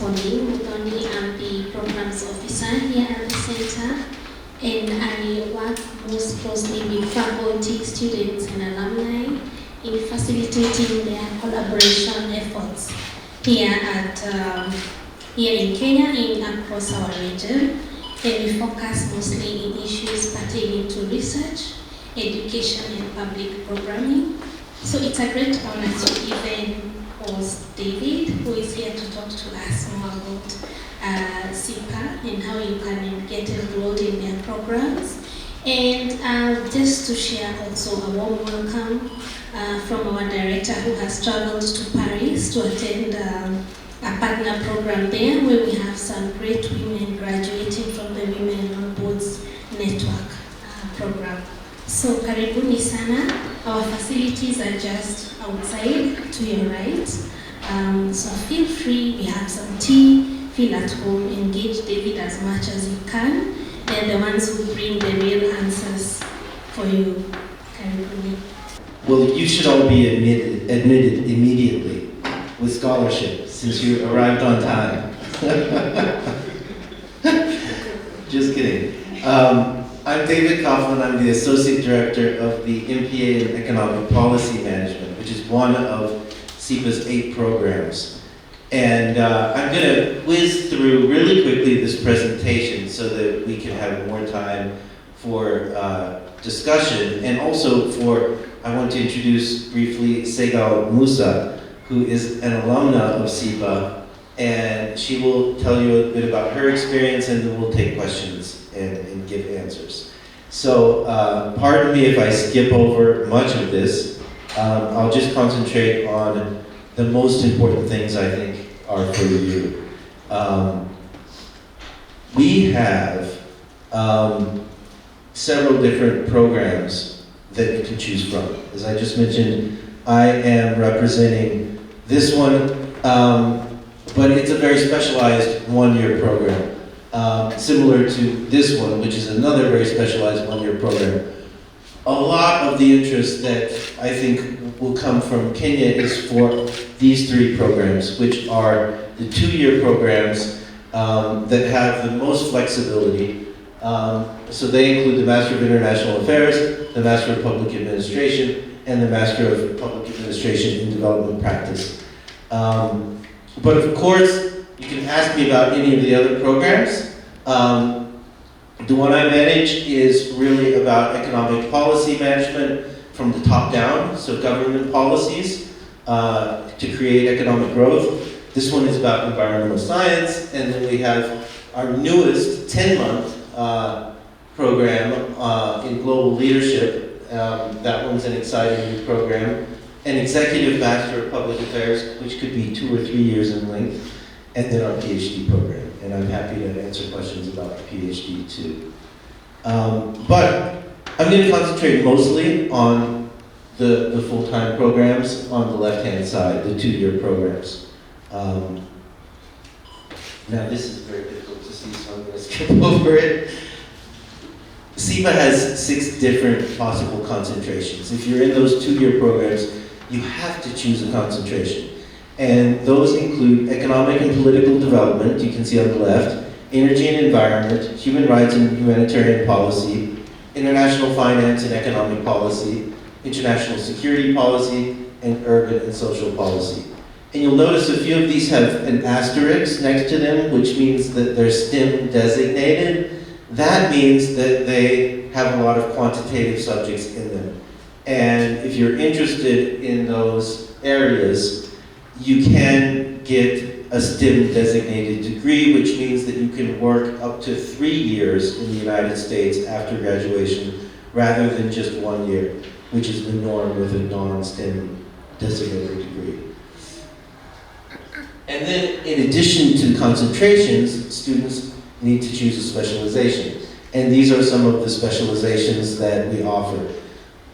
for me, Muthoni. I'm the programs officer here at the center, and I work most closely with faculty, students, and alumni in facilitating their collaboration efforts here in Kenya and across our region. And we focus mostly in issues pertaining to research, education, and public programming. So it's a great honor to even host David, who is here to talk to us more about SIPA and how you can get enrolled in their programs. And just to share also a warm welcome from our director who has traveled to Paris to attend a partner program there, where we have some great women graduating from the Women on Boards Network program. So karibuni sana. Our facilities are just outside to your right. So feel free, we have some tea, feel at home, engage David as much as you can. They're the ones who bring the real answers for you. Karibuni. Well, you should all be admitted immediately with scholarship since you arrived on time. Just kidding. I'm David Kaufman. I'm the Associate Director of the MPA in Economic Policy Management, which is one of SIPA's 8 programs. And I'm going to whiz through really quickly this presentation so that we can have more time for discussion. And also I want to introduce briefly Segal Musa, who is an alumna of SIPA, and she will tell you a bit about her experience, and then we'll take questions and give answers. So pardon me if I skip over much of this. I'll just concentrate on the most important things I think are for you. We have several different programs that you can choose from. As I just mentioned, I am representing this one, but it's a very specialized one-year program. Similar to this one, which is another very specialized one-year program. A lot of the interest that I think will come from Kenya is for these 3 programs, which are the 2-year programs that have the most flexibility. So they include the Master of International Affairs, the Master of Public Administration, and the Master of Public Administration in Development Practice. But of course, you can ask me about any of the other programs. The one I manage is really about economic policy management from the top down, so government policies to create economic growth. This one is about environmental science, and then we have our newest 10-month program in global leadership. That one's an exciting new program. An Executive Master of Public Affairs, which could be 2 or 3 years in length, and then our PhD program. And I'm happy to answer questions about the PhD too. But I'm going to concentrate mostly on the full-time programs on the left-hand side, the 2-year programs. Now this is very difficult to see, so I'm going to skip over it. SIPA has 6 different possible concentrations. If you're in those 2-year programs, you have to choose a concentration. And those include economic and political development, you can see on the left, energy and environment, human rights and humanitarian policy, international finance and economic policy, international security policy, and urban and social policy. And you'll notice a few of these have an asterisk next to them, which means that they're STEM designated. That means that they have a lot of quantitative subjects in them. And if you're interested in those areas, you can get a STEM designated degree, which means that you can work up to 3 years in the United States after graduation, rather than just 1 year, which is the norm with a non-STEM designated degree. And then, in addition to concentrations, students need to choose a specialization. And these are some of the specializations that we offer.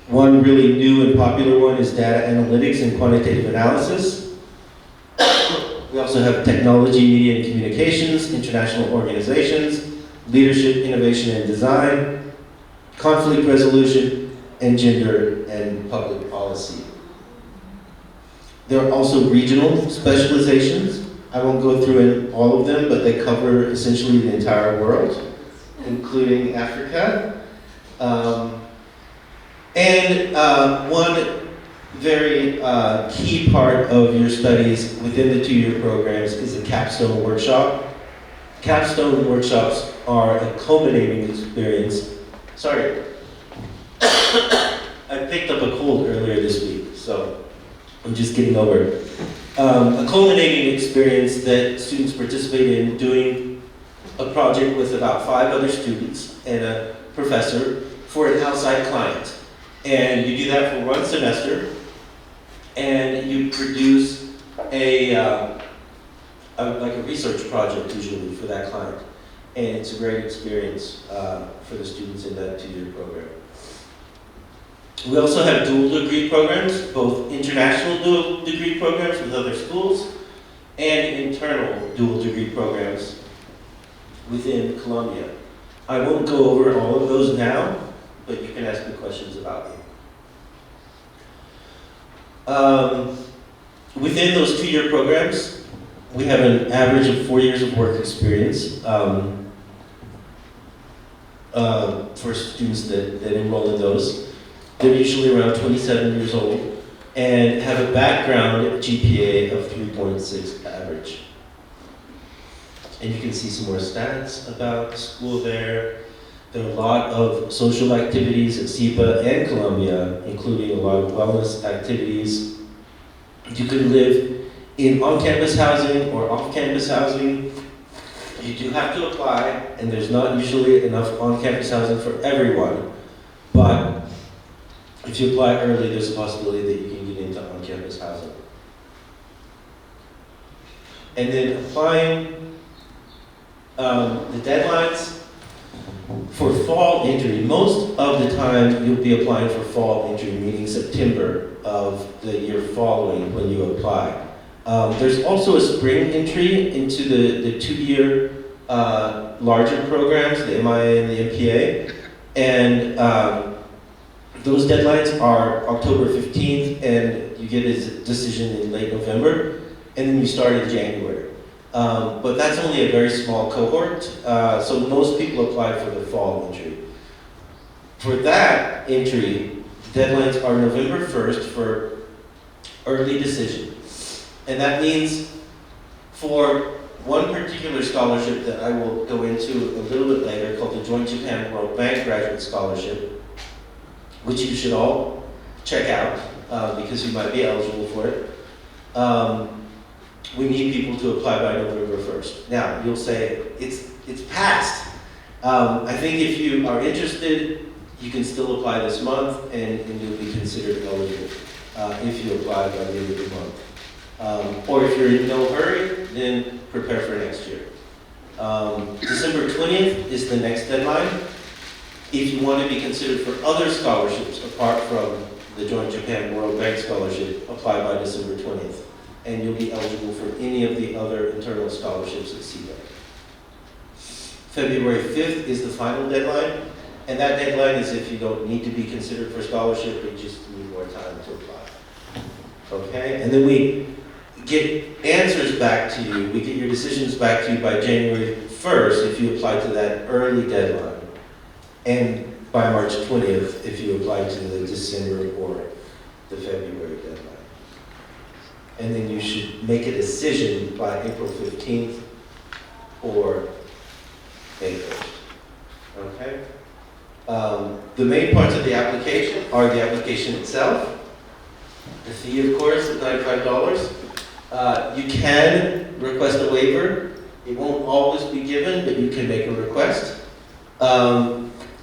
One really new and popular one is data analytics and quantitative analysis. We also have technology, media, and communications, international organizations, leadership, innovation, and design, conflict resolution, and gender and public policy. There are also regional specializations. I won't go through all of them, but they cover essentially the entire world, including Africa. One very key part of your studies within the 2-year programs is a capstone workshop. Capstone workshops are a culminating experience. Sorry, I picked up a cold earlier this week, so I'm just getting over it. A culminating experience that students participate in doing a project with about 5 other students and a professor for an outside client. And you do that for 1 semester, and you produce like a research project usually for that client. And it's a great experience for the students in that 2-year program. We also have dual degree programs, both international dual degree programs with other schools and internal dual degree programs within Columbia. I won't go over all of those now, but you can ask me questions about them. Within those 2-year programs, we have an average of 4 years of work experience for students that enroll in those. They're usually around 27 years old and have a background GPA of 3.6 average. And you can see some more stats about the school there. There are a lot of social activities at SIPA and Columbia, including a lot of wellness activities. You can live in on-campus housing or off-campus housing. You do have to apply, and there's not usually enough on-campus housing for everyone. But if you apply early, there's a possibility that you can get into on-campus housing. And then applying the deadlines for fall entry. Most of the time, you'll be applying for fall entry, meaning September of the year following when you apply. There's also a spring entry into the 2-year larger programs, the MIA and the MPA. And those deadlines are October 15th, and you get a decision in late November, and then you start in January. But that's only a very small cohort, so most people apply for the fall entry. For that entry, deadlines are November 1st for early decision. And that means for one particular scholarship that I will go into a little bit later, called the Joint Japan World Bank Graduate Scholarship, which you should all check out because you might be eligible for it. We need people to apply by November 1st. Now, you'll say, it's past. I think if you are interested, you can still apply this month and you'll be considered eligible if you apply by the end of the month. Or if you're in no hurry, then prepare for next year. December 20th is the next deadline. If you want to be considered for other scholarships apart from the Joint Japan World Bank Scholarship, apply by December 20th. And you'll be eligible for any of the other internal scholarships at SIPA. February 5th is the final deadline, and that deadline is if you don't need to be considered for scholarship, but you just need more time to apply. Okay, and then we get answers back to you, we get your decisions back to you by January 1st if you apply to that early deadline, and by March 20th if you apply to the December or the February deadline. And then you should make a decision by April 15th or May 1st. Okay? The main parts of the application are the application itself. The fee, of course, is $95. You can request a waiver. It won't always be given, but you can make a request.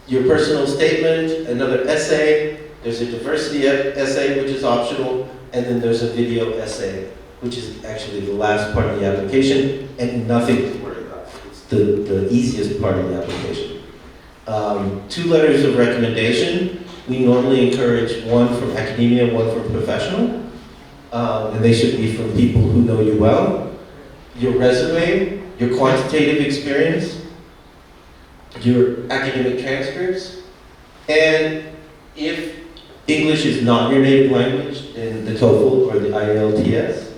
Your personal statement, another essay. There's a diversity essay, which is optional. And then there's a video essay, which is actually the last part of the application, and nothing to worry about. It's the easiest part of the application. 2 letters of recommendation. We normally encourage one from academia, one from professional. And they should be from people who know you well. Your resume, your quantitative experience, your academic transcripts, and if English is not your native language, then the TOEFL or the IELTS.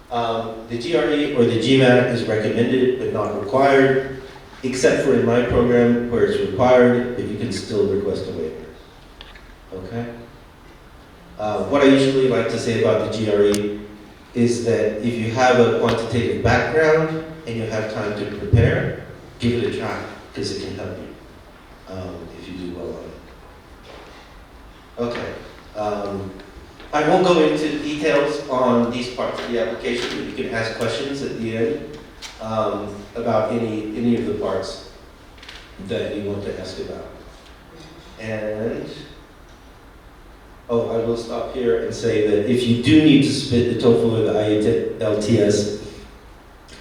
The GRE or the GMAT is recommended but not required, except for in my program where it's required, but you can still request a waiver. Okay? What I usually like to say about the GRE is that if you have a quantitative background and you have time to prepare, give it a try, because it can help you if you do well on it. Okay. I won't go into details on these parts of the application, but you can ask questions at the end about any of the parts that you want to ask about. And, I will stop here and say that if you do need to submit the TOEFL or the IELTS,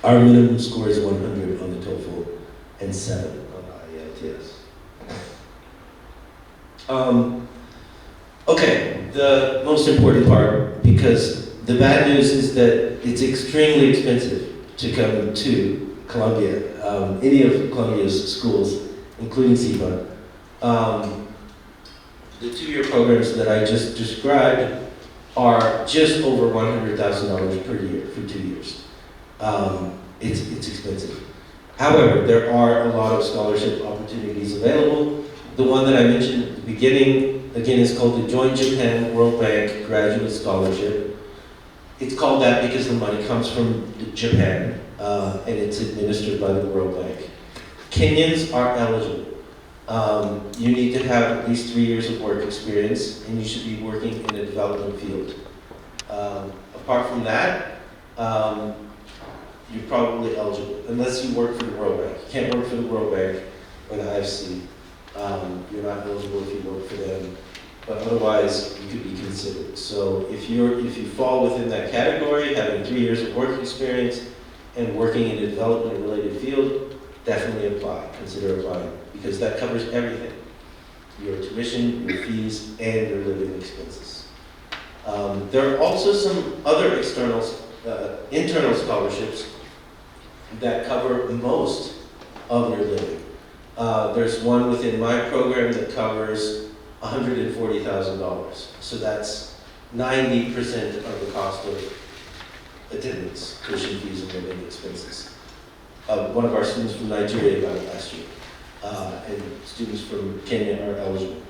our minimum score is 100 on the TOEFL and 7 on the IELTS. Okay, the most important part, because the bad news is that it's extremely expensive to come to Columbia, any of Columbia's schools, including SIPA. The two-year programs that I just described are just over $100,000 per year for 2 years. It's expensive. However, there are a lot of scholarship opportunities available. The one that I mentioned at the beginning, again, is called the Joint Japan World Bank Graduate Scholarship. It's called that because the money comes from Japan, and it's administered by the World Bank. Kenyans are eligible. You need to have at least 3 years of work experience, and you should be working in a development field. Apart from that, you're probably eligible, unless you work for the World Bank. You can't work for the World Bank or the IFC. You're not eligible if you work for them, but otherwise you could be considered. So if you fall within that category, having 3 years of work experience and working in a development-related field, definitely apply. Consider applying, because that covers everything: your tuition, your fees, and your living expenses. There are also some other internal scholarships that cover most of your living. There's one within my program that covers $140,000. So that's 90% of the cost of attendance, tuition fees, and living expenses. One of our students from Nigeria got it last year, and students from Kenya are eligible.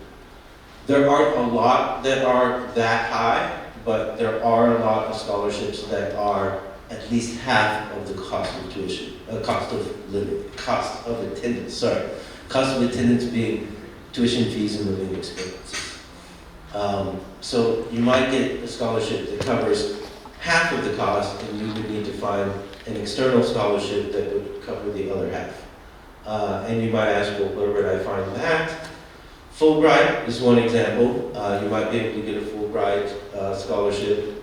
There aren't a lot that are that high, but there are a lot of scholarships that are at least half of the cost of tuition, cost of living, cost of attendance, cost of attendance being tuition fees and living expenses. So you might get a scholarship that covers half of the cost, and you would need to find an external scholarship that would cover the other half. And you might ask, well, where would I find that? Fulbright is one example. You might be able to get a Fulbright scholarship.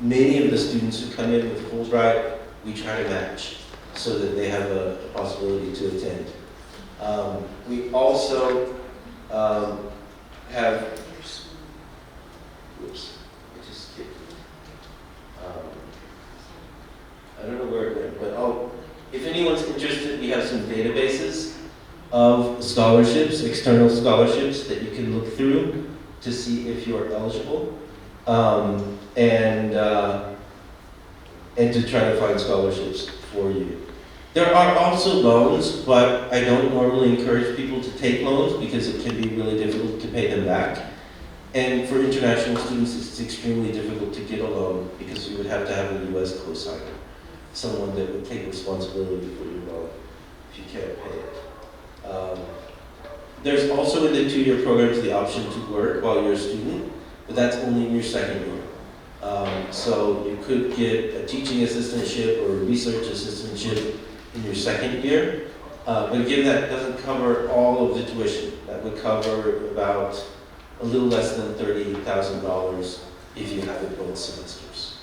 Many of the students who come in with Fulbright, we try to match so that they have a possibility to attend. We also have, oops, I just skipped. I don't know where it went, but if anyone's interested, we have some databases of scholarships, external scholarships that you can look through to see if you're eligible, and to try to find scholarships for you. There are also loans, but I don't normally encourage people to take loans because it can be really difficult to pay them back. And for international students, it's extremely difficult to get a loan because you would have to have a U.S. cosigner, someone that would take responsibility for your loan if you can't pay it. There's also in the 2-year programs the option to work while you're a student, but that's only in your second year. So you could get a teaching assistantship or a research assistantship in your second year. But again, that doesn't cover all of the tuition. That would cover about a little less than $30,000 if you have it both semesters.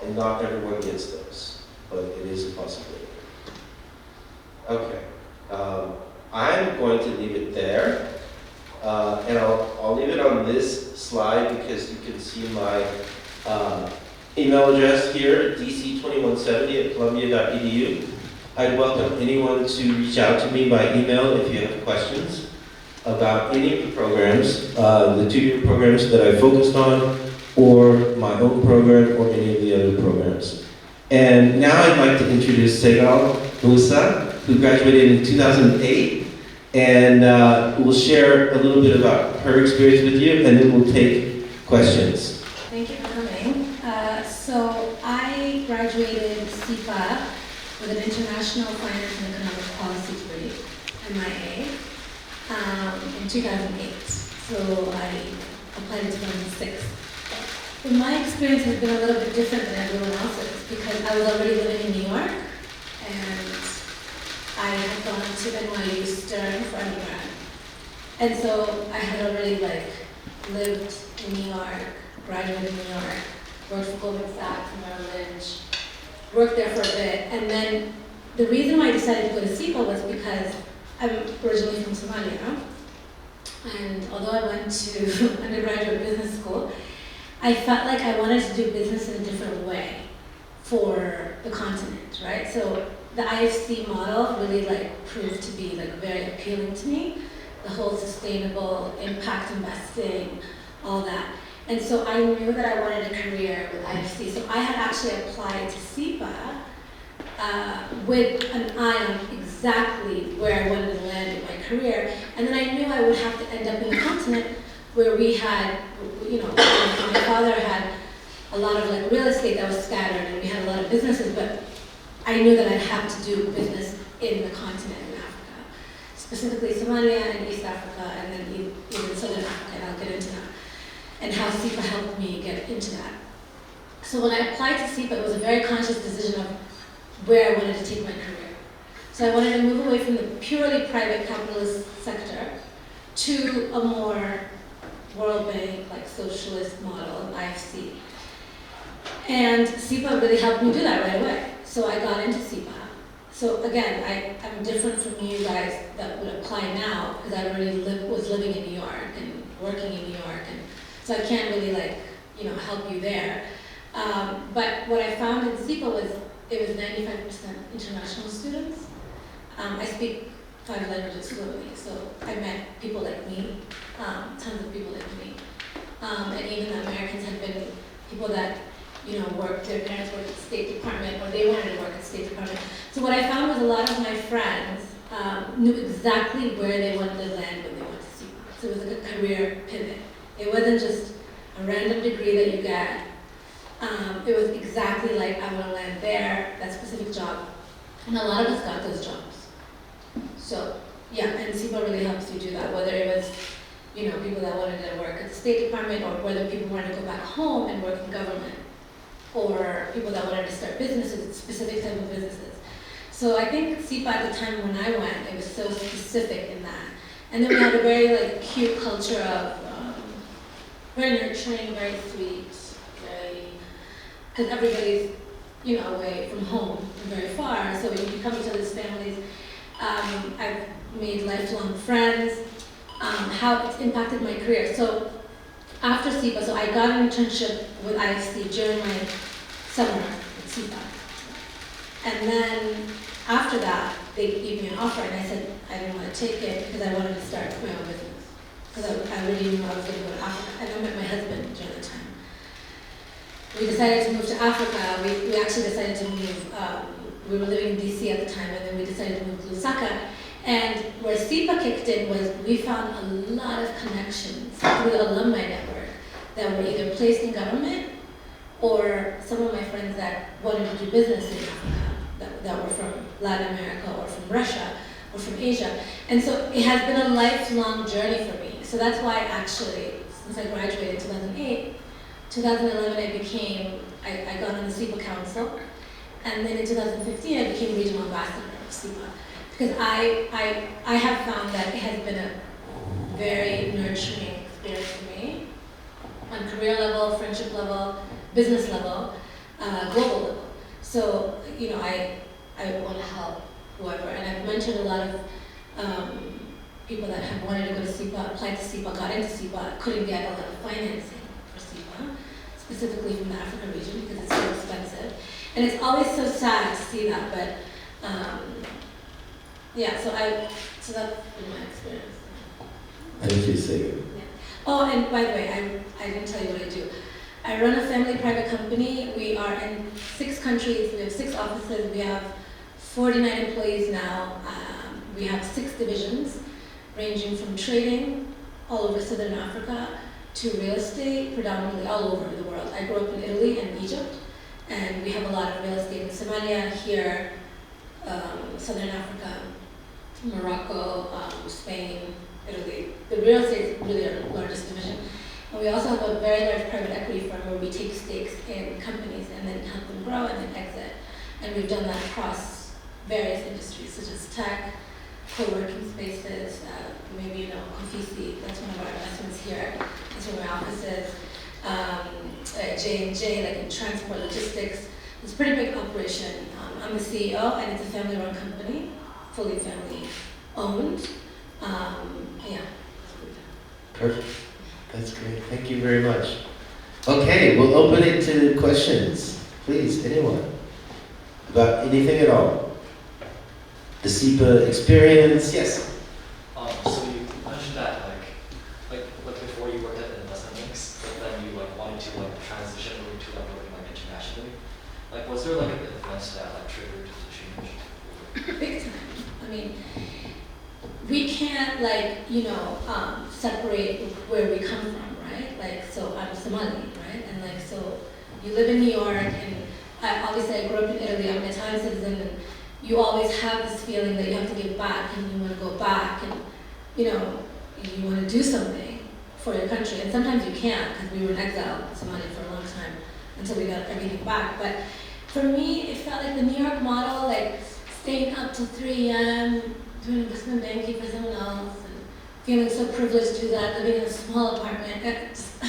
And not everyone gets those, but it is a possibility. Okay. I'm going to leave it there, and I'll leave it on this slide because you can see my email address here, dc2170@columbia.edu. I'd welcome anyone to reach out to me by email if you have questions about any of the programs, the 2-year programs that I focused on, or my own program, or any of the other programs. And now I'd like to introduce Segal Musa, who graduated in 2008, and will share a little bit about her experience with you, and then we'll take questions. Thank you for coming. So I graduated SIPA with an International Finance and Economic Policy degree, MIA, in 2008. So I applied in 2006. But my experience has been a little bit different than everyone else's because I was already living in New York and I had gone to NYU Stern for undergrad. And so I had already lived in New York, graduated in New York, worked for Goldman Sachs and Merrill Lynch, worked there for a bit. And then the reason why I decided to go to SIPA was because I'm originally from Somalia. And although I went to undergraduate business school, I felt like I wanted to do business in a different way for the continent, right? So the IFC model really proved to be very appealing to me. The whole sustainable impact investing, all that. And so I knew that I wanted a career with IFC. So I had actually applied to SIPA with an eye on exactly where I wanted to land in my career. And then I knew I would have to end up in a continent where we had, my father had a lot of real estate that was scattered and we had a lot of businesses, but I knew that I'd have to do business in the continent in Africa, specifically Somalia and East Africa, and then even Southern Africa, and I'll get into that, and how SIPA helped me get into that. So when I applied to SIPA, it was a very conscious decision of where I wanted to take my career. So I wanted to move away from the purely private capitalist sector to a more World Bank, socialist model, IFC. And SIPA really helped me do that right away. So I got into SIPA. So again, I'm different from you guys that would apply now because I already was living in New York and working in New York, and so I can't really help you there. But what I found in SIPA was it was 95% international students. I speak 5 languages fluently, so I met people like me, tons of people like me, and even the Americans had been people that worked, their parents worked at the State Department, or they wanted to work at the State Department. So what I found was a lot of my friends knew exactly where they wanted to land when they went to SIPA. So it was a career pivot. It wasn't just a random degree that you get. It was exactly I want to land there, that specific job. And a lot of us got those jobs. So yeah, and SIPA really helps you do that, whether it was people that wanted to work at the State Department, or whether people wanted to go back home and work in government, or people that wanted to start businesses, specific type of businesses. So I think SIPA at the time when I went, it was so specific in that. And then we had a very cute culture of very nurturing, very sweet, because everybody's away from home and very far. So when you come to these families, I've made lifelong friends. How it's impacted my career. So after SIPA, so I got an internship with IFC during my summer at SIPA. And then after that, they gave me an offer, and I said I didn't want to take it because I wanted to start my own business. Because I really knew I was going to go to Africa. And I met my husband during the time. We decided to move to Africa. We actually decided to move, we were living in DC at the time, and then we decided to move to Lusaka. And where SIPA kicked in was we found a lot of connections through the alumni network that were either placed in government or some of my friends that wanted to do business in Africa that were from Latin America or from Russia or from Asia. And so it has been a lifelong journey for me. So that's why actually, since I graduated in 2008, 2011 I got on the SIPA Council, and then in 2015 I became regional ambassador of SIPA. Because I have found that it has been a very nurturing experience for me on career level, friendship level, business level, global level. So, I want to help whoever. And I've mentored a lot of people that have wanted to go to SIPA, applied to SIPA, got into SIPA, couldn't get a lot of financing for SIPA, specifically from the African region because it's so expensive. And it's always so sad to see that, but yeah, so that's been my experience. Thank you, Segal. Yeah. Oh, and by the way, I didn't tell you what I do. I run a family private company. We are in 6 countries. We have 6 offices. We have 49 employees now. We have 6 divisions, ranging from trading all over Southern Africa to real estate, predominantly all over the world. I grew up in Italy and Egypt, and we have a lot of real estate in Somalia, here, Southern Africa, Morocco, Spain, Italy. The real estate is really our largest division. And we also have a very large private equity firm where we take stakes in companies and then help them grow and then exit. And we've done that across various industries, such as tech, co-working spaces, maybe you know, Confisi, that's one of our investments here. That's one of our offices. J&J, like in transport logistics. It's a pretty big operation. I'm the CEO, and it's a family-run company, fully family-owned. Yeah. Perfect. That's great. Thank you very much. Okay, we'll open it to questions. Please, anyone. About anything at all. The SIPA experience, yes. So you mentioned that like before you worked at investment banks, but then you like wanted to like transition over to like working like internationally. Like was there like an event that like triggered the change? Big time. I mean, we can't like, you know, separate where we come from, right? Like, so I'm Somali, right? And like, so you live in New York, and obviously I grew up in Italy, I'm an Italian citizen, and you always have this feeling that you have to give back, and you want to go back, and you know, you want to do something for your country, and sometimes you can't, because we were in exile in Somalia for a long time, until we got everything back. But for me, it felt like the New York model, like staying up till 3 a.m., doing investment banking for someone else, and feeling so privileged to do that, living in a small apartment. And just I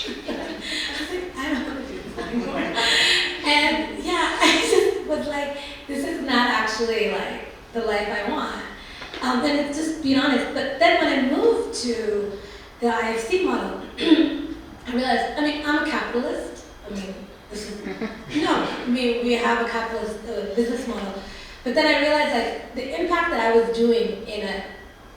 was like, I don't want to do this anymore. And yeah, I just was like, this is not actually like the life I want. And it's just being honest. But then when I moved to the IFC model, I realized, I mean, I'm a capitalist. I mean, this is, we have a capitalist business model. But then I realized like the impact that I was doing in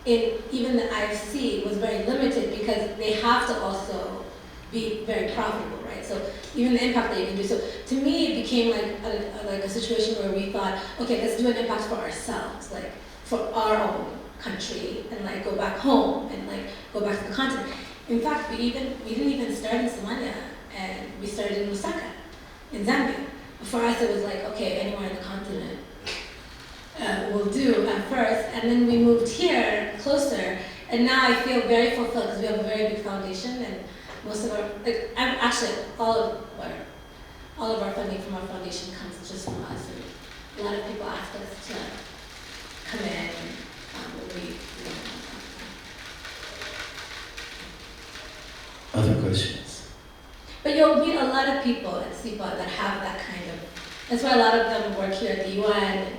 even the IFC was very limited, because they have to also be very profitable, right? So even the impact that you can do. So to me, it became like a situation where we thought, okay, let's do an impact for ourselves, like for our own country, and like go back home and like go back to the continent. In fact, we didn't even start in Somalia, and we started in Lusaka, in Zambia. For us, it was like, okay, anywhere in the continent will do at first, and then we moved here closer, and now I feel very fulfilled because we have a very big foundation, and most of our, like, actually all of our funding from our foundation comes just from us, and a lot of people ask us to come in, and we Other questions? But you'll meet a lot of people at SIPA that have that kind of, that's why a lot of them work here at the UN.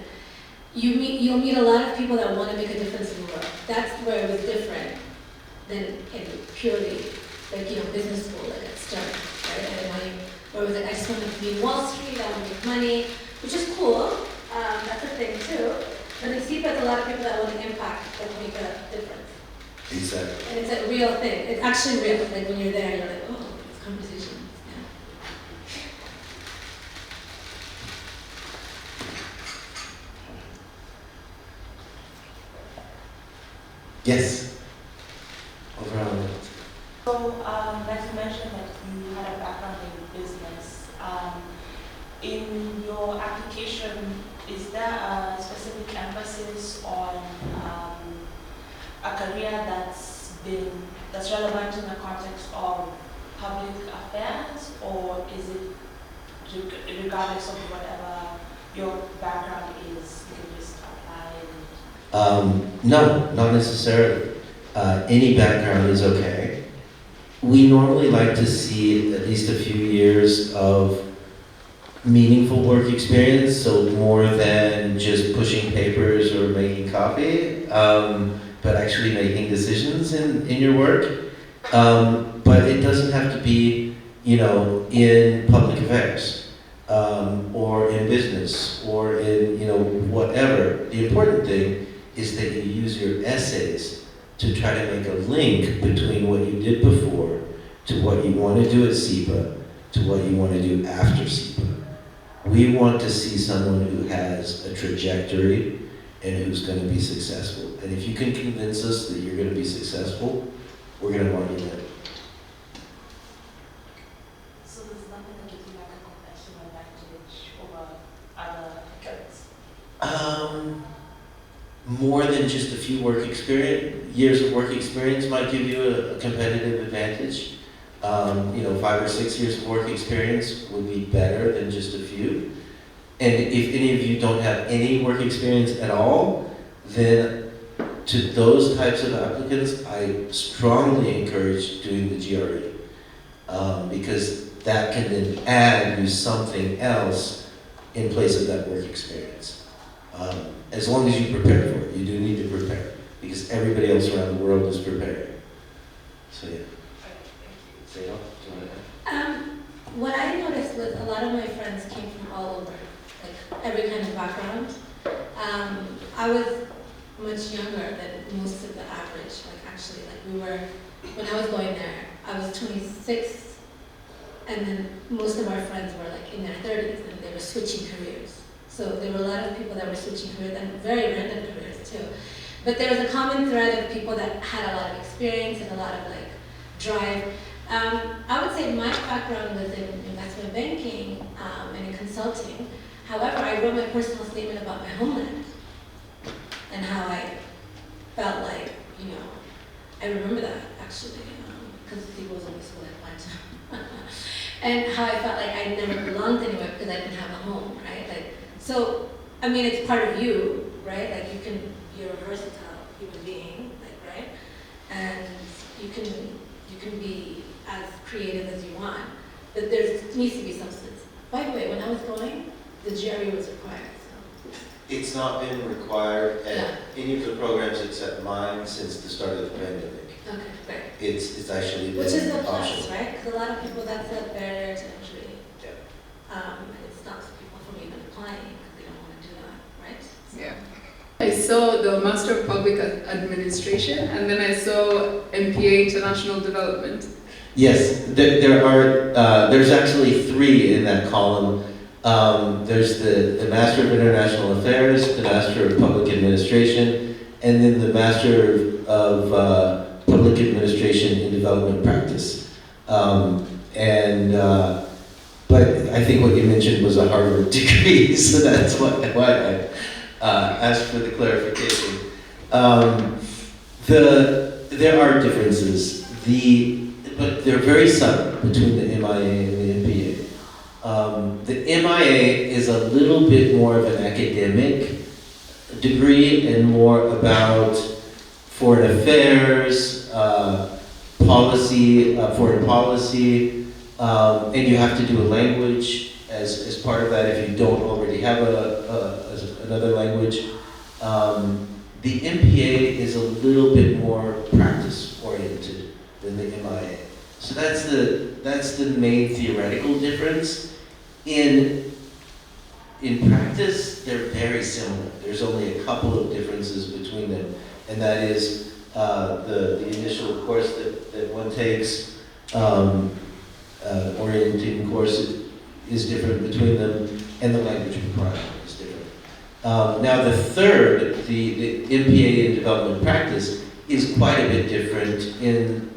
You'll meet a lot of people that want to make a difference in the world. That's where it was different than in purely, like, you know, business school, like at Stern, right? Where it was like, I just want to be in Wall Street, I want to make money, which is cool. That's a thing too. But in SIPA, it's a lot of people that want to impact, that make a difference. Exactly. And it's a real thing. It's actually real. Like when you're there, you're like, oh, it's conversation. Yeah. Yes. Overall. So, like you mentioned that you had a background in business. In your application, is there a specific emphasis on a career that's relevant in the context of public affairs, or is it regardless of whatever your background is, you can just apply? No, not necessarily. Any background is okay. We normally like to see at least a few years of meaningful work experience, so more than just pushing papers or making coffee, but actually making decisions in your work. But it doesn't have to be, you know, in public affairs, or in business, or in, you know, whatever. The important thing is that you use your essays to try to make a link between what you did before to what you want to do at SIPA, to what you want to do after SIPA. We want to see someone who has a trajectory and who's going to be successful. And if you can convince us that you're going to be successful, we're going to want you there. So there's nothing that gives you like a competitive advantage over other applicants? More than just a few years of work experience might give you a competitive advantage. 5 or 6 years of work experience would be better than just a few. And if any of you don't have any work experience at all, then to those types of applicants, I strongly encourage doing the GRE, because that can then add you something else in place of that work experience. As long as you prepare for it, you do need to prepare, because everybody else around the world is preparing. So yeah. Say no? Do you want to add? What I noticed was a lot of my friends came from all over, like every kind of background. I was much younger than most of the average. When I was going there, I was 26, and then most of our friends were like in their 30s, and they were switching careers. So there were a lot of people that were switching careers, and very random careers too. But there was a common thread of people that had a lot of experience and a lot of like drive. I would say my background was in investment banking and in consulting. However, I wrote my personal statement about my homeland and how I felt like, I remember that actually, because people was only school at one time. And how I felt like I never belonged anywhere because I didn't have a home, right? It's part of you, right? You're a versatile human being, right? And you can be as creative as you want, but there needs to be substance. By the way, when I was going, the GRE was required. So. It's not been required at any of the programs except mine since the start of the pandemic. Okay, great. It's actually been Which is a plus, optional. right? Because a lot of people, that's a barrier to entry. Yeah. And it stops people from even applying because they don't want to do that, right? Yeah. I saw the Master of Public Administration, and then I saw MPA International Development. Yes, there's actually 3 in that column. There's the Master of International Affairs, the Master of Public Administration, and then the Master of Public Administration in Development Practice. But I think what you mentioned was a Harvard degree, so that's why I asked for the clarification. There are differences, but they're very subtle between the MIA and the MPA. The MIA is a little bit more of an academic degree and more about foreign affairs, foreign policy, and you have to do a language as part of that if you don't already have another language. The MPA is a little bit more practice-oriented than the MIA. So that's the main theoretical difference. In practice, they're very similar. There's only a couple of differences between them, and that is the initial course that one takes, orienting course is different between them, and the language requirement is different. Now the third, the MPA in development practice, is quite a bit different in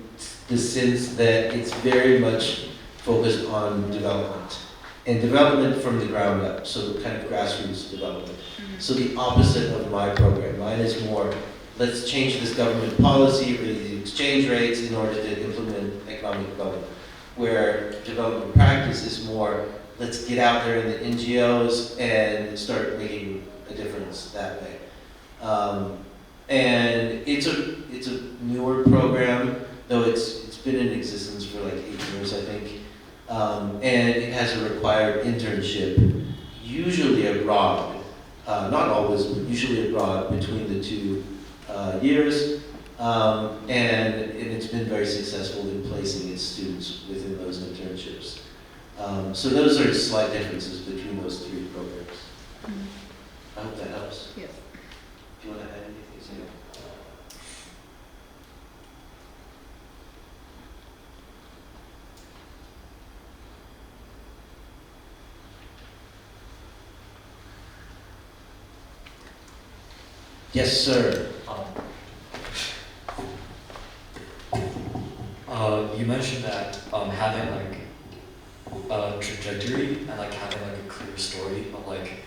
the sense that it's very much focused on development. And development from the ground up, so kind of grassroots development. So the opposite of my program. Mine is more, let's change this government policy, raise the exchange rates in order to implement economic development. Where development practice is more, let's get out there in the NGOs and start making a difference that way. And it's a newer program, though it's been in existence for like 8 years, I think. And it has a required internship, usually abroad, not always, but usually abroad between the 2 years. And it's been very successful in placing its students within those internships. So those are slight differences between those 3 programs. I hope that helps. Yes. Do you want to add anything? Yes, sir. You mentioned that having like a trajectory and like having like a clear story of like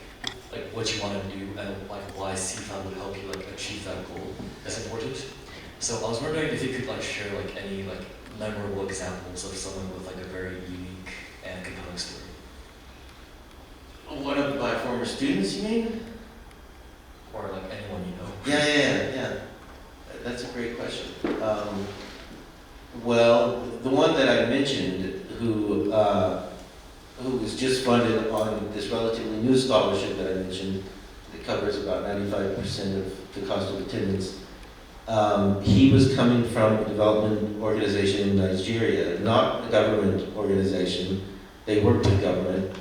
what you want to do and like why CFA would help you like achieve that goal is important. So I was wondering if you could like share like any like memorable examples of someone with like a very unique and compelling story. One of my former students, you mean? Or like anyone you know. Yeah. That's a great question. Well, the one that I mentioned, who was just funded on this relatively new scholarship that I mentioned, that covers about 95% of the cost of attendance. He was coming from a development organization in Nigeria, not a government organization. They worked with government,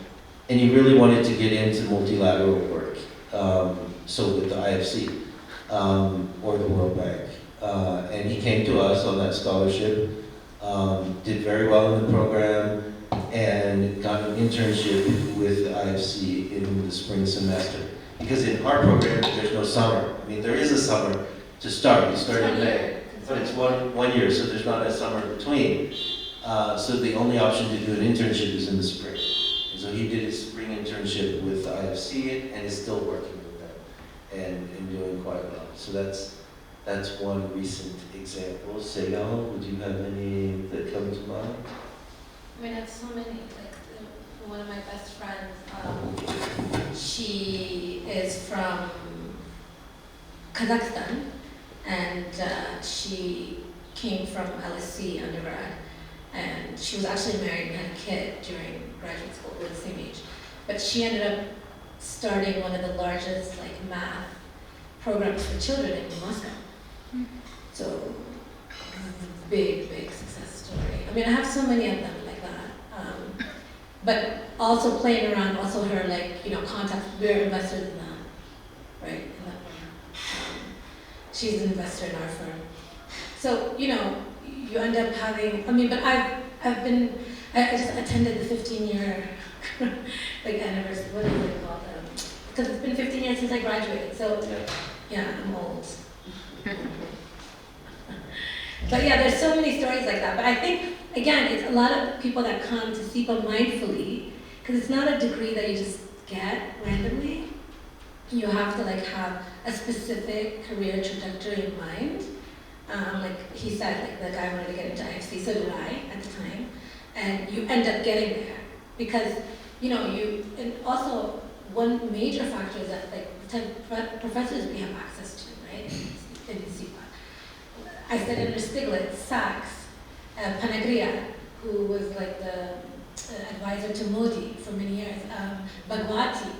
and he really wanted to get into multilateral work. So with the IFC or the World Bank. And he came to us on that scholarship, did very well in the program, and got an internship with the IFC in the spring semester. Because in our program, there's no summer. I mean, there is a summer to start. You start in May, but it's one year, so there's not a summer between. So the only option to do an internship is in the spring. And so he did his spring internship with the IFC and is still working with them and doing quite well. So that's one recent example. Segal, would you have any that come to mind? I mean, I have so many. Like one of my best friends, she is from Kazakhstan, and she came from LSE undergrad, and she was actually married and had a kid during graduate school. We were the same age, but she ended up starting one of the largest like math programs for children in Moscow. So, big success story. I mean, I have so many of them like that. But also playing around, also her like, contacts, we're investors in that, right? In that firm. She's an investor in our firm. So, you end up having, but I just attended the 15-year like anniversary, what is it called? Because it's been 15 years since I graduated, so yeah, I'm old. But yeah, there's so many stories like that. But I think, again, it's a lot of people that come to SIPA mindfully, because it's not a degree that you just get randomly. You have to have a specific career trajectory in mind. Like he said, the guy wanted to get into IFC, so did I at the time. And you end up getting there because, and also one major factor is that the type of professors we have access to, right, in SIPA. I studied under Stiglitz, Sachs, Panagria, who was the advisor to Modi for many years, Bhagwati,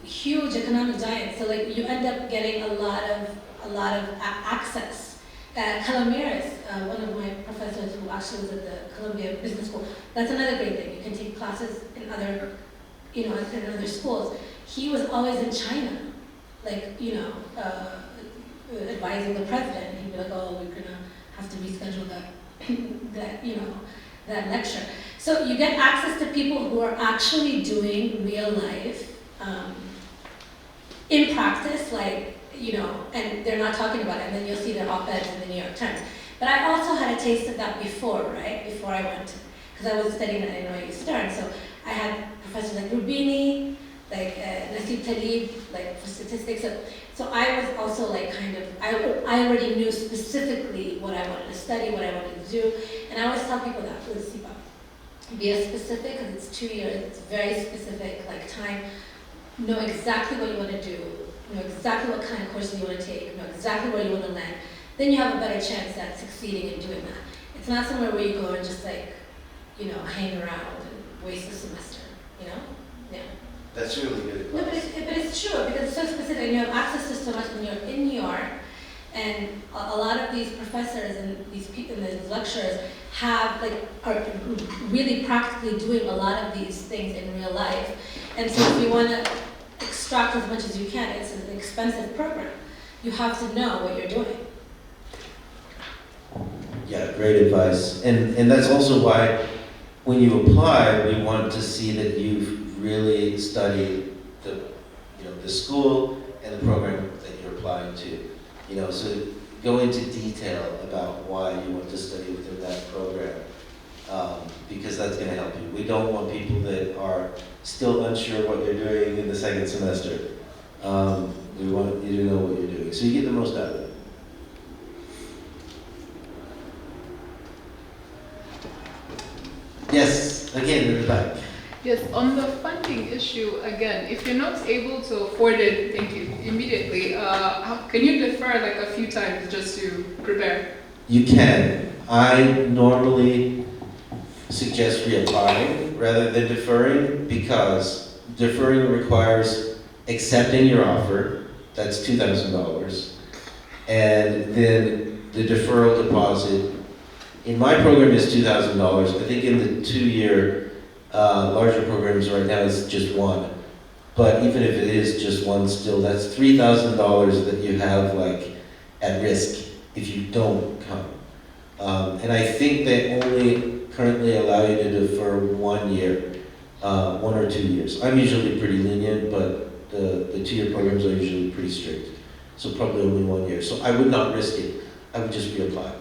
huge economic giants. So you end up getting a lot of access. Calamiris, one of my professors who actually was at the Columbia Business School, that's another great thing. You can take classes in other, in other schools. He was always in China, advising the president. He'd be like, oh, we're gonna have to reschedule that lecture. So you get access to people who are actually doing real life, in practice, and they're not talking about it, and then you'll see their op-eds in the New York Times. But I also had a taste of that before, right? Before I went, because I was studying at NYU Stern, so I had professors like Rubini, Nasib Talib, for statistics. So I was also I already knew specifically what I wanted to study, what I wanted to do, and I always tell people that with SIPA. Be as specific, because it's 2 years, it's very specific, time. Know exactly what you want to do, know exactly what kind of courses you want to take, know exactly where you want to land. Then you have a better chance at succeeding in doing that. It's not somewhere where you go and just hang around and waste a semester, Yeah. That's really good No, advice. but it's true, because it's so specific, and you have access to so much when you're in New York, and a lot of these professors and these people and these lecturers are really practically doing a lot of these things in real life. And so if you want to extract as much as you can, it's an expensive program. You have to know what you're doing. Yeah, great advice. And that's also why when you apply, we want to see that you've really studied the school and the program that you're applying to. You know, so go into detail about why you want to study within that program, because that's going to help you. We don't want people that are still unsure what they're doing in the second semester. We want you to know what you're doing, so you get the most out of it. Yes, again, in the back. Yes, on the funding issue, again, if you're not able to afford it, thank you, immediately, can you defer like a few times just to prepare? You can. I normally suggest reapplying rather than deferring, because deferring requires accepting your offer, that's $2,000, and then the deferral deposit. In my program is $2,000. I think in the 2-year larger programs right now it's just one. But even if it is just one still, that's $3,000 that you have like at risk if you don't come. And I think they only currently allow you to defer 1 year, 1 or 2 years. I'm usually pretty lenient, but the 2-year programs are usually pretty strict. So probably only 1 year. So I would not risk it. I would just reapply.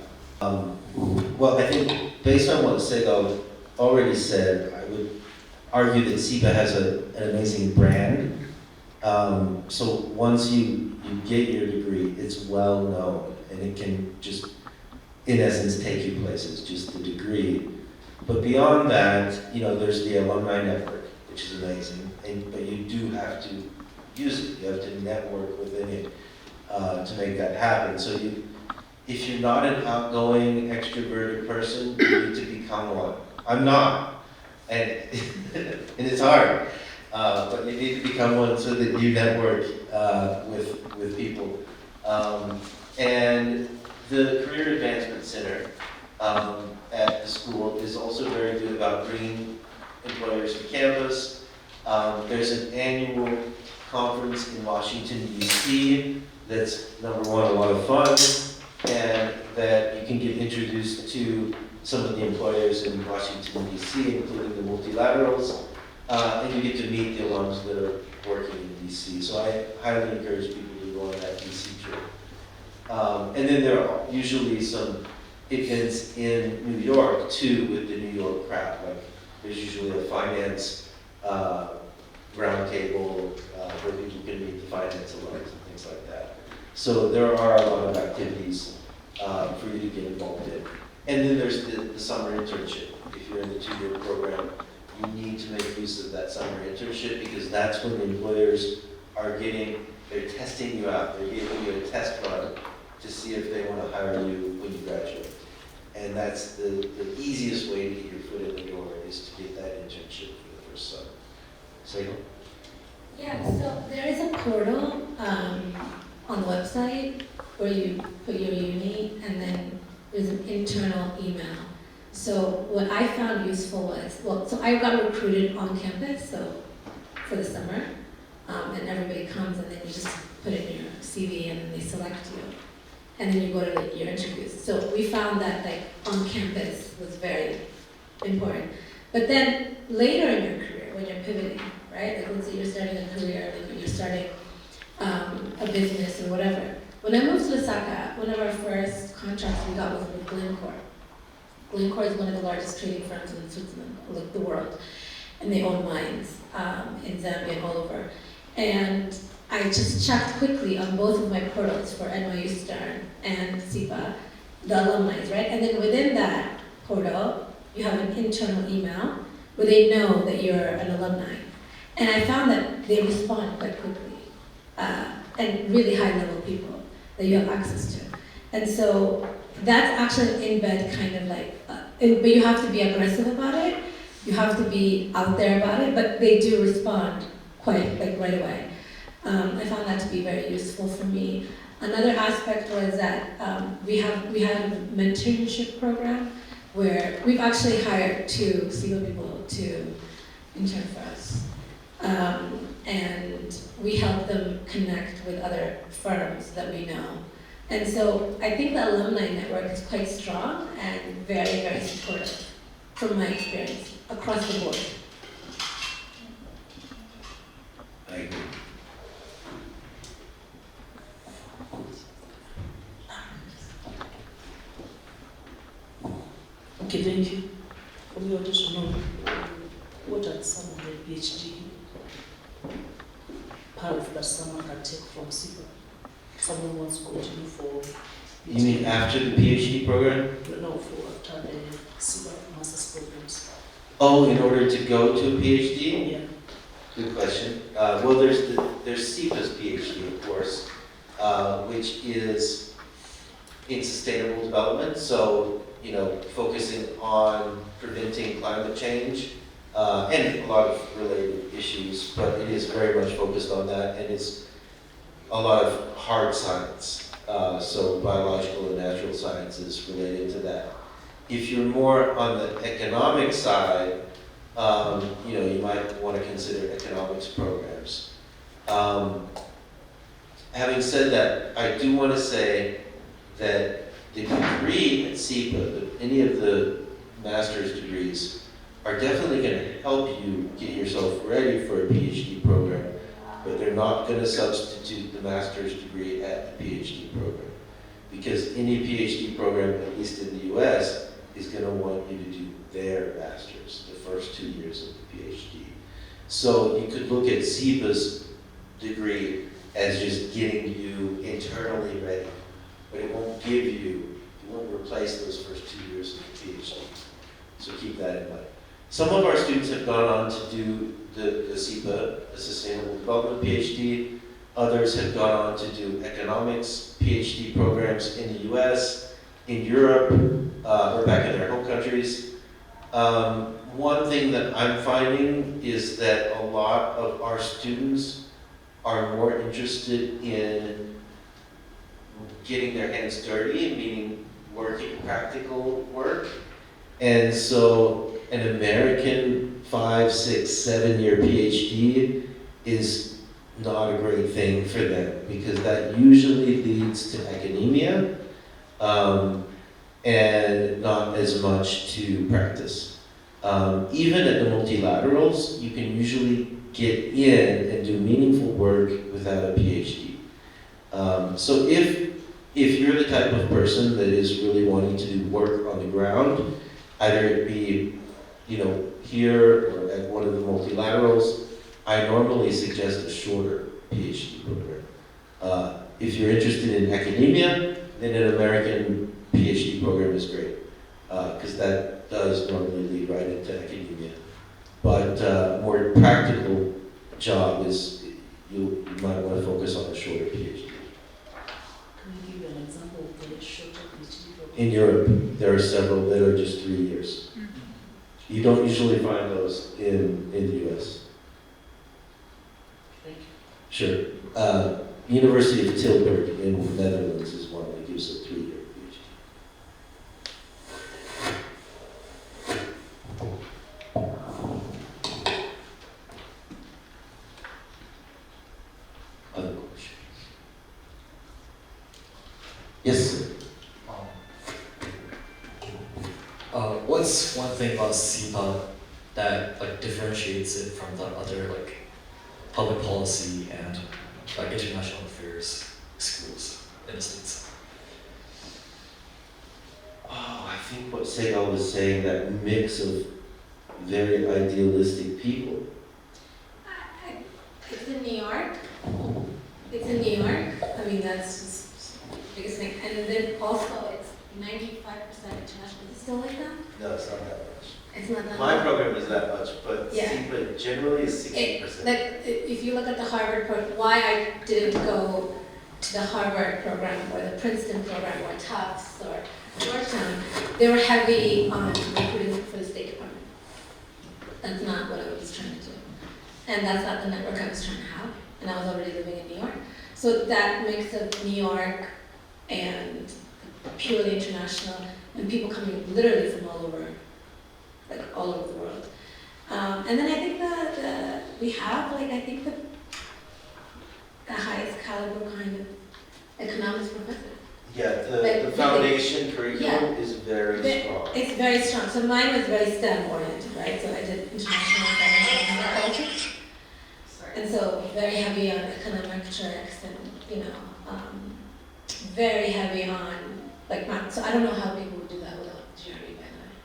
Well, I think based on what Segal already said, I would argue that SIPA has an amazing brand. So once you get your degree, it's well known, and it can just, in essence, take you places, just the degree. But beyond that, you know, there's the Alumni network, which is amazing, but you do have to use it. You have to network within it to make that happen. So if you're not an outgoing, extroverted person, you need to become one. I'm not, and it's hard, but you need to become one so that you network with people. And the Career Advancement Center at the school is also very good about bringing employers to campus. There's an annual conference in Washington, D.C. that's, number one, a lot of fun, and that you can get introduced to some of the employers in Washington, D.C., including the multilaterals, and you get to meet the alums that are working in D.C. So I highly encourage people to go on that D.C. trip. And then there are usually some events in New York, too, with the New York crowd. Like, there's usually a finance roundtable where people can meet the finance alums and things like that. So there are a lot of activities for you to get involved in. And then there's the summer internship. If you're in the 2-year program, you need to make use of that summer internship, because that's when the employers are they're testing you out. They're giving you a test run to see if they want to hire you when you graduate. And that's the easiest way to get your foot in the door, is to get that internship for the first summer. Segal? Yeah, so there is a portal on the website where you put your uni, and then there's an internal email. So what I found useful was, so I got recruited on campus, so for the summer, and everybody comes, and then you just put in your CV, and then they select you, and then you go to your interviews. So we found that like on campus was very important. But then later in your career, when you're pivoting, right? Like let's say you're starting a career, like when you're starting a business or whatever. When I moved to Osaka, one of our first contracts we got was with Glencore. Glencore is one of the largest trading firms in Switzerland, like the world, and they own mines in Zambia and all over. And I just checked quickly on both of my portals for NYU Stern and SIPA, the alumni, right? And then within that portal, you have an internal email where they know that you're an alumni. And I found that they respond quite quickly, and really high-level people that you have access to. And so that's actually an embed kind of like, but you have to be aggressive about it. You have to be out there about it, but they do respond quite like right away. I found that to be very useful for me. Another aspect was that we had a mentorship program where we've actually hired 2 SIPA people to intern for us. And we help them connect with other firms that we know. And so I think the alumni network is quite strong and very, very supportive from my experience across the board. I agree. looked at some of the PhD paths that someone can take from SIPA. Someone wants to continue for PhD. You mean after the PhD program? No, for after the SIPA master's programs. Oh, in order to go to a PhD? Yeah. Good question. Well, there's SIPA's PhD, of course, which is in sustainable development. So, focusing on preventing climate change and a lot of related issues, but it is very much focused on that, and it's a lot of hard science, so biological and natural sciences related to that. If you're more on the economic side, you might want to consider economics programs. Having said that, I do want to say that the degree at SIPA, any of the master's degrees, are definitely going to help you get yourself ready for a PhD program, but they're not going to substitute the master's degree at the PhD program. Because any PhD program, at least in the US, is going to want you to do their master's, the first 2 years of the PhD. So you could look at SIPA's degree as just getting you internally ready, but it won't replace those first 2 years of the PhD. So keep that in mind. Some of our students have gone on to do the SIPA, the Sustainable Development PhD. Others have gone on to do economics PhD programs in the US, in Europe, or back in their home countries. One thing that I'm finding is that a lot of our students are more interested in getting their hands dirty, meaning working practical work. And so an American 5, 6, 7-year PhD is not a great thing for them, because that usually leads to academia and not as much to practice. Even at the multilaterals, you can usually get in and do meaningful work without a PhD. So if you're the type of person that is really wanting to do work on the ground, either it be here or at one of the multilaterals, I normally suggest a shorter PhD program. If you're interested in academia, then an American PhD program is great, because that does normally lead right into academia. But a more practical job is, you might want to focus on a shorter PhD. Can you give an example of the shorter PhD program? In Europe, there are several that are just 3 years. You don't usually find those in the US. Thank you. Sure. University of Tilburg in the Netherlands is one that gives a 3-year PhD. Other questions? Yes, sir. What's one thing about SIPA that differentiates it from the other public policy and international affairs schools in the States? Oh, I think what Segal was saying, that mix of very idealistic people. It's in New York. It's in New York. I mean, that's just the biggest thing. And then also, it's 95% international. Is it still like that? No, it's not that much. It's not that My much. program is that much, but Yeah. SIPA generally is 60%. If you look at the Harvard program, why I didn't go to the Harvard program or the Princeton program or Tufts or Georgetown, they were heavy on recruiting for the State Department. That's not what I was trying to do. And that's not the network I was trying to have. And I was already living in New York. So that mix of New York and purely international, and people coming literally from all over the world. And then I think that we have, the highest caliber kind of economics professor. Yeah, Like, the foundation curriculum is very strong. It's very strong. So mine was very STEM oriented, right? So I did international financial and politics. And so very heavy on econometrics and, very heavy on math. So I don't know how people would do that without GRE, by the way,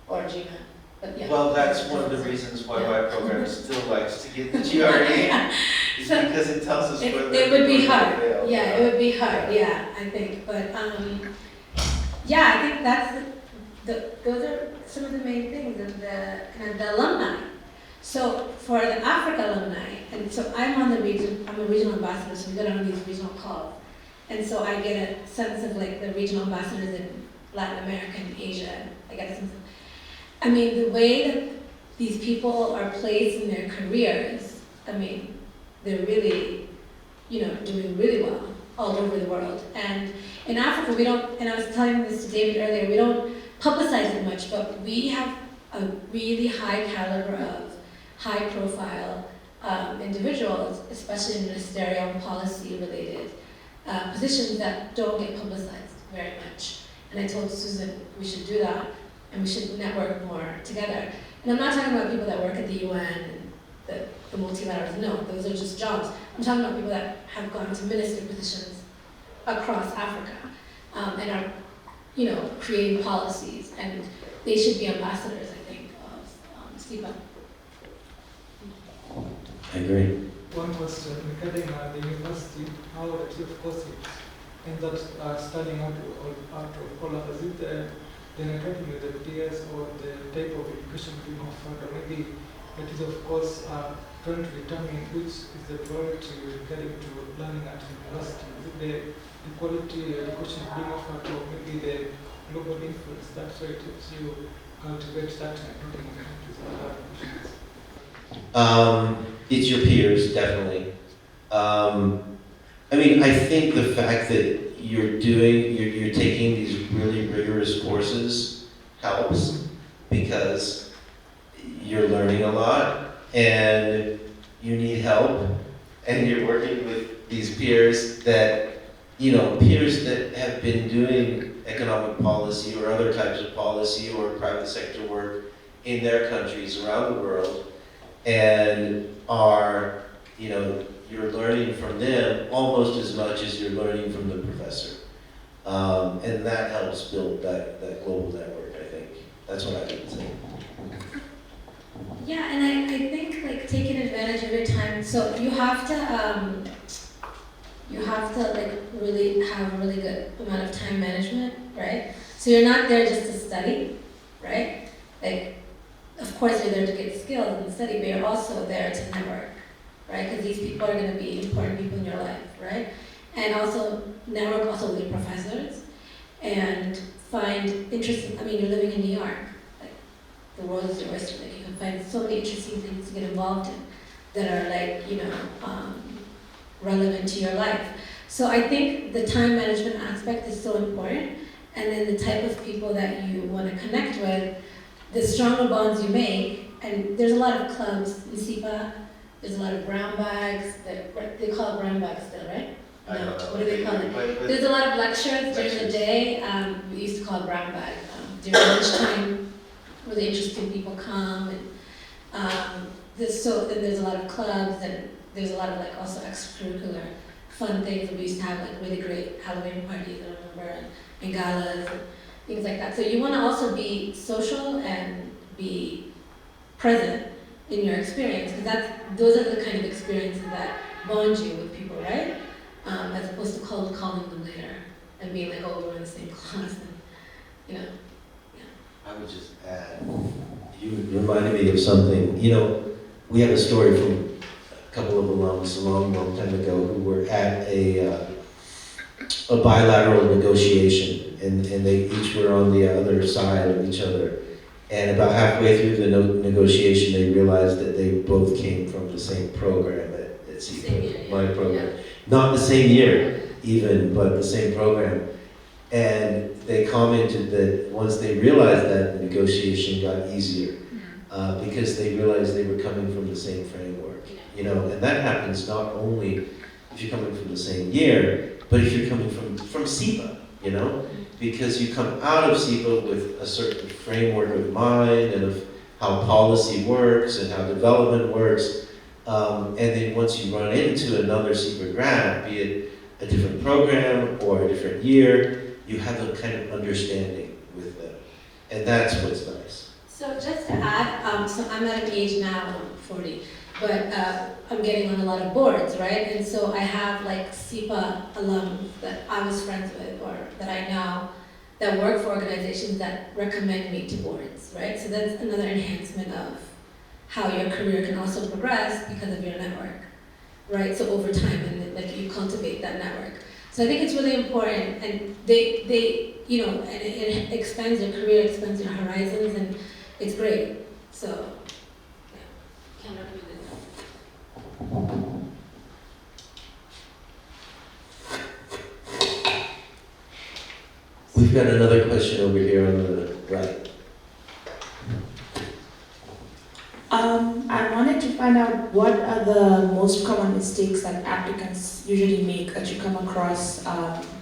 or GMAT. But yeah. Well, that's one of the reasons why my program still likes to get the GRE, is So, because it tells us whether. It would be we're gonna hard, fail. yeah, it would be hard, yeah, I think, but, yeah, I think that's those are some of the main things of the, kind of the alumni. So, for the Africa alumni, and so I'm a regional ambassador, so we go on these regional calls. And so I get a sense of like the regional ambassadors in Latin America and Asia, I get a sense of, I mean, the way that these people are placed in their careers, I mean, they're really, doing really well all over the world. And in Africa, we don't, and I was telling this to David earlier, we don't publicize it much, but we have a really high caliber of high profile individuals, especially in ministerial and policy related positions that don't get publicized very much. And I told Susan we should do that and we should network more together. And I'm not talking about people that work at the UN and the multilaterals, no, those are just jobs. I'm talking about people that have gone to minister positions across Africa and are, creating policies, and they should be ambassadors, I think, of SIPA. I agree. One question regarding the university, how the chief courses in that studying out of all of us, is it the networking with the peers or the type of education being offered, or maybe it is of course trying to determine which is the priority regarding to learning at university. Is it the quality education being offered, or maybe the global influence that's why it helps you cultivate that networking in countries that have education? It's your peers, definitely. I think the fact that you're taking these really rigorous courses helps, because you're learning a lot and you need help, and you're working with these peers that have been doing economic policy or other types of policy or private sector work in their countries around the world, and are, you're learning from them almost as much as you're learning from the professor. And that helps build that global network, I think. That's what I would say. Yeah, and I think like taking advantage of your time, so you have to like really have a really good amount of time management, right? So you're not there just to study, right? Like, of course you're there to get skills and study, but you're also there to network, right? Because these people are going to be important people in your life, right? And also network also with your professors and find interesting, you're living in New York, like the world is your oyster, like you can find so many interesting things to get involved in that are like, relevant to your life. So I think the time management aspect is so important, and then the type of people that you want to connect with, the stronger bonds you make, and there's a lot of clubs in SIPA, there's a lot of brown bags, they call it brown bags still, right? I don't know. What do they call it? But There's a lot of lectures during the day, we used to call it brown bag. During lunchtime, really interesting people come, and there's a lot of clubs, and there's a lot of like also extracurricular fun things. We used to have like really great Halloween parties, I remember, and galas and things like that. So you want to also be social and be present in your experience, because those are the kind of experiences that bond you with people, right? As opposed to calling them later and being like, oh, we're in the same class, and I would just add, you reminded me of something. We have a story from a couple of alums a long time ago who were at a bilateral negotiation, and they each were on the other side of each other. And about halfway through the negotiation, they realized that they both came from the same program at SIPA, my program. Yeah. Not the same year even, but the same program. And they commented that once they realized that, the negotiation got easier because they realized they were coming from the same framework. And that happens not only if you're coming from the same year, but if you're coming from SIPA, because you come out of SIPA with a certain framework of mind and of how policy works and how development works. And then once you run into another SIPA grad, be it a different program or a different year, you have a kind of understanding with them. And that's what's nice. So So just to add, so I'm at an age now, I'm 40, but I'm getting on a lot of boards, right? And so I have like SIPA alums that I was friends with or that I know that work for organizations that recommend me to boards, right? So that's another enhancement of how your career can also progress because of your network, right? So over time, and like you cultivate that network. So I think it's really important, and they you know, and it expands your career, expands your horizons, and it's great. So, yeah, can't recommend it. We've got another question over here on the right. I wanted to find out what are the most common mistakes that applicants usually make that you come across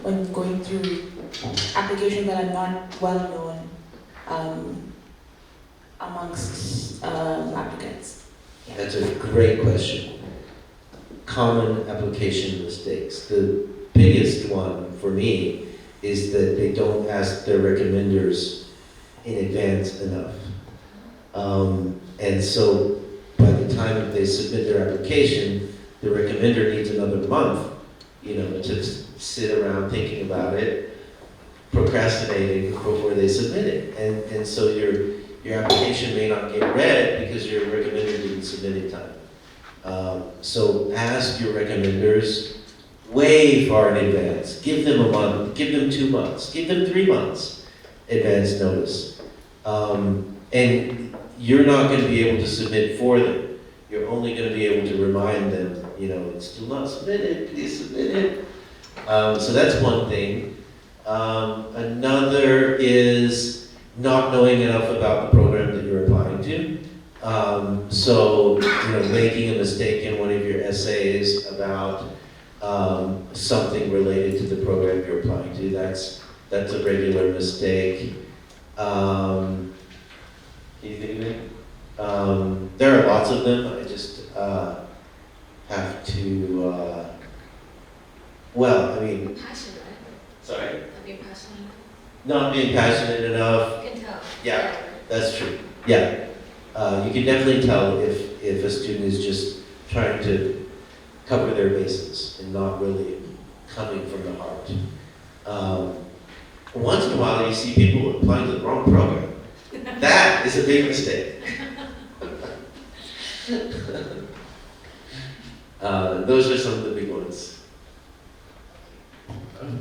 when going through applications that are not well known amongst applicants. That's a great question. Common application mistakes. The biggest one for me is that they don't ask their recommenders in advance enough. And so by the time that they submit their application, the recommender needs another month, you know, to sit around thinking about it, procrastinating before they submit it. And so your application may not get read because your recommender didn't submit in time. So ask your recommenders way far in advance. Give them a month, give them 2 months, give them 3 months advance notice. And you're not going to be able to submit for them. You're only going to be able to remind them, you know, it's still not submitted, please submit it. So that's one thing. Another is not knowing enough about the program that you're applying to. So, you know, making a mistake in one of your essays about something related to the program you're applying to, that's a regular mistake. Can you think of it? There are lots of them. I just have to, well, I mean, Passionate, right? sorry? Not being passionate. Not being passionate enough. You can tell. Yeah, that's true. Yeah. You can definitely tell if a student is just trying to cover their bases and not really coming from the heart. Once in a while, you see people applying to the wrong program. That is a big mistake. Those are some of the big ones.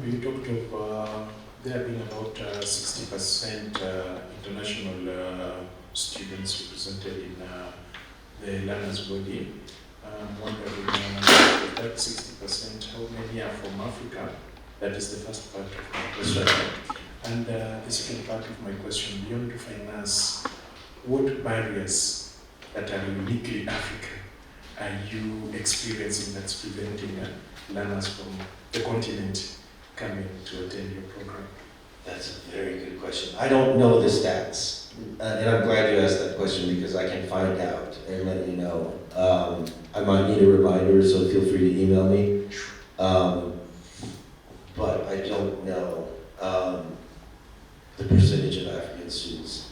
You talked of there being about 60% international students represented in the learners body. I'm wondering if that 60%, how many are from Africa? That is the first part of my question. And the second part of my question, beyond finance, what barriers that are uniquely African are you experiencing that's preventing learners from the continent coming to attend your program? That's a very good question. I don't know the stats, and I'm glad you asked that question because I can find out and let you know. I might need a reminder, so feel free to email me. But I don't know the percentage of African students.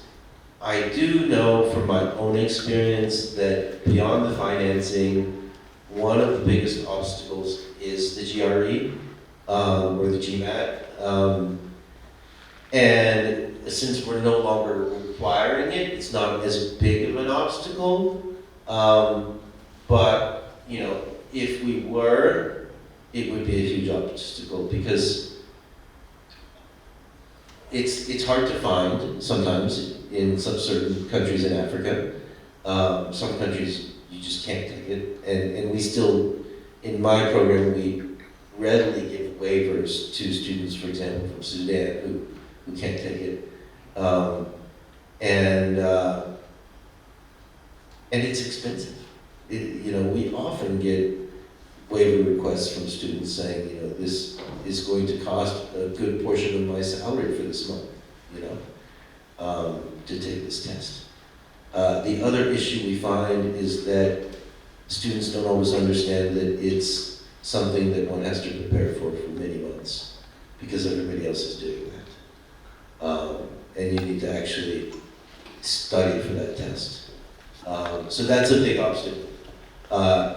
I do know from my own experience that beyond the financing, one of the biggest obstacles is the GRE or the GMAT. And since we're no longer requiring it, it's not as big of an obstacle. But, you know, if we were, it would be a huge obstacle because it's hard to find sometimes in some certain countries in Africa. Some countries you just can't take it. And we still, in my program, we readily give waivers to students, for example, from Sudan who can't take it. And it's expensive. You know, we often get waiver requests from students saying, you know, this is going to cost a good portion of my salary for this month, you know, to take this test. The other issue we find is that students don't always understand that it's something that one has to prepare for many months because everybody else is doing that. And you need to actually study for that test. So that's a big obstacle.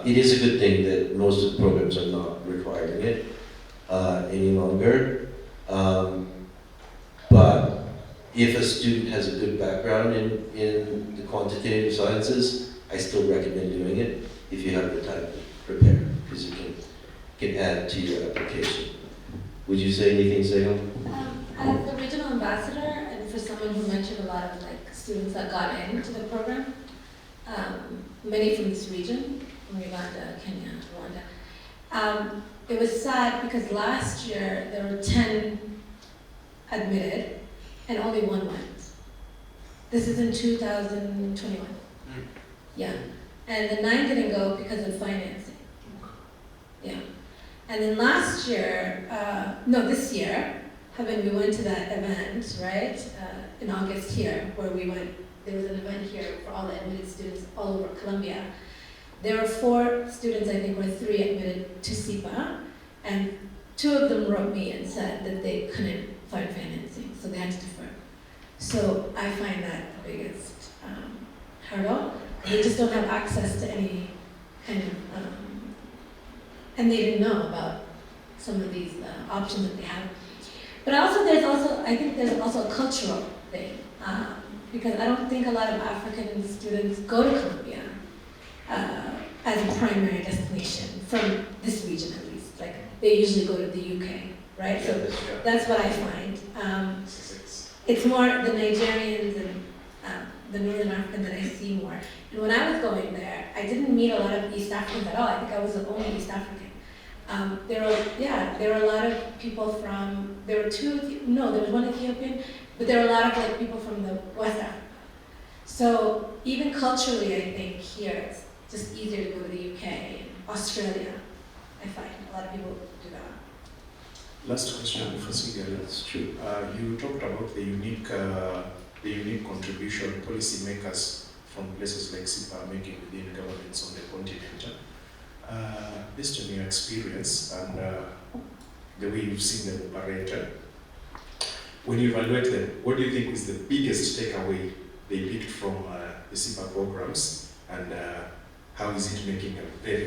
It is a good thing that most of the programs are not requiring it any longer. But if a student has a good background in the quantitative sciences, I still recommend doing it if you have the time to prepare, because you can add to your application. Would you say anything, Sehel? As the regional ambassador, and for someone who mentioned a lot of like students that got into the program, many from this region, from Uganda, Kenya, Rwanda, it was sad because last year there were 10 admitted and only one went. This is in 2021. Yeah. And the 9 didn't go because of financing. Yeah. And then last year, this year, we went to that event, right, in August here, where we went, there was an event here for all the admitted students all over Colombia. There were 4 students, I think, or 3 admitted to SIPA, and 2 of them wrote me and said that they couldn't find financing, so they had to defer. So I find that the biggest hurdle. They just don't have access to any kind of, and they didn't know about some of these options that they have. But also, I think there's also a cultural thing, because I don't think a lot of African students go to Colombia as a primary destination, from this region at least. Like, they usually go to the UK, right? So that's what I find. It's more the Nigerians and the Northern African that I see more. And when I was going there, I didn't meet a lot of East Africans at all. I think I was the only East African. There were a lot of people from, there was one Ethiopian, but there were a lot of like people from the West Africa. So even culturally, I think here it's just easier to go to the UK and Australia. I find a lot of people do that. Last question for Sigel. That's true. You talked about the unique contribution policymakers from places like SIPA are making within governments on the continent. Based on your experience and the way you've seen them operate, when you evaluate them, what do you think is the biggest takeaway they picked from the SIPA programs, and how is it making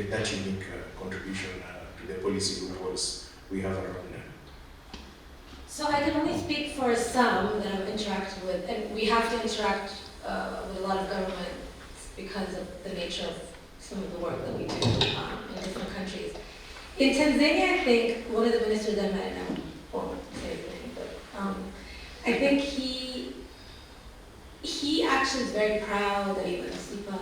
that unique contribution to the policy goals we have around them? So I can only speak for some that I've interacted with, and we have to interact with a lot of governments because of the nature of some of the work that we do in different countries. In Tanzania, I think one of the ministers I met, and I won't say his name, but I think he actually is very proud that he went to SIPA,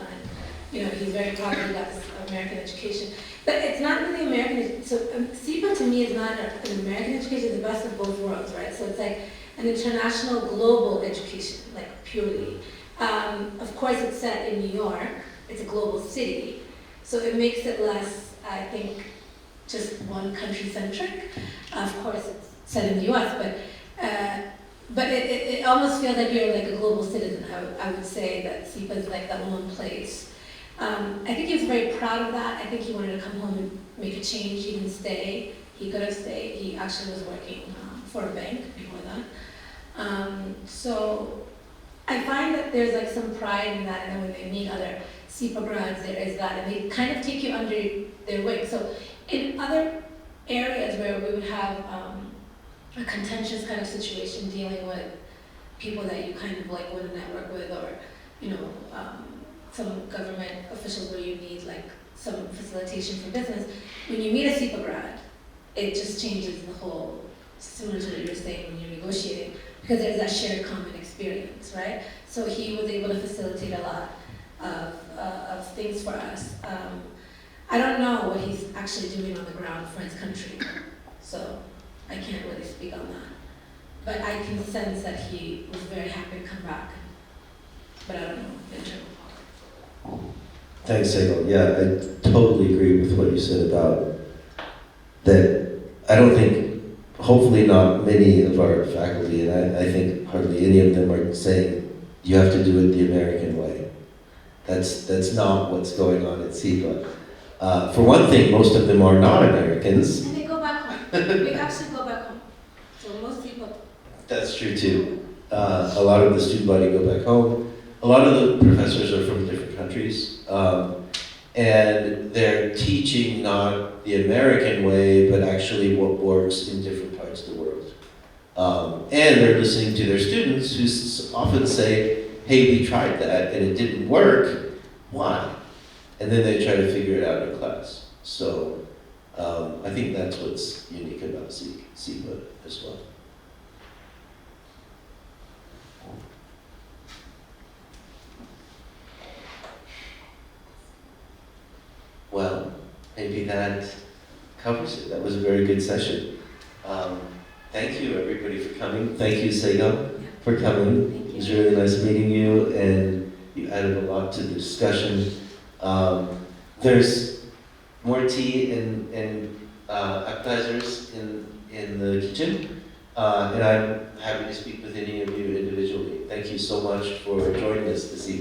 and he's very proud that he got this American education. But it's not really American. So SIPA to me is not an American education; it's the best of both worlds, right? So it's like an international, global education, like purely. Of course, it's set in New York. It's a global city, so it makes it less, I think, just one country centric. Of course, it's set in the U.S., but it almost feels like you're like a global citizen. I would say that SIPA is like that one place. I think he was very proud of that. I think he wanted to come home and make a change. He didn't stay. He could have stayed. He actually was working for a bank before that. So I find that there's like some pride in that, and then when they meet other SIPA grads, there is that, and they kind of take you under their wing. So in other areas where we would have a contentious kind of situation dealing with people that you kind of like want to network with, or some government officials where you need like some facilitation for business, when you meet a SIPA grad, it just changes the whole, similar to what you were saying when you're negotiating, because there's that shared common experience, right? So he was able to facilitate a lot of things for us. I don't know what he's actually doing on the ground for his country, so I can't really speak on that. But I can sense that he was very happy to come back, but I don't know in general. Thanks, Sehel. Yeah, I totally agree with what you said about that. I don't think, hopefully not many of our faculty, and I think hardly any of them are saying you have to do it the American way. That's not what's going on at SIPA. For one thing, most of them are not Americans. And they go back home. We actually go back home. So most people. That's true too. A lot of the student body go back home. a lot of the professors are from different countries, and they're teaching not the American way, but actually what works in different parts of the world. And they're listening to their students who often say, hey, we tried that and it didn't work, why? And then they try to figure it out in class. So I think that's what's unique about SIPA as well. Well, maybe that covers it. That was a very good session. Thank you, everybody, for coming. Thank you, Sego, for coming. Thank It was you. really nice meeting you, and you added a lot to the discussion. There's more tea and appetizers in the kitchen, and I'm happy to speak with any of you individually. Thank you so much for joining us this evening.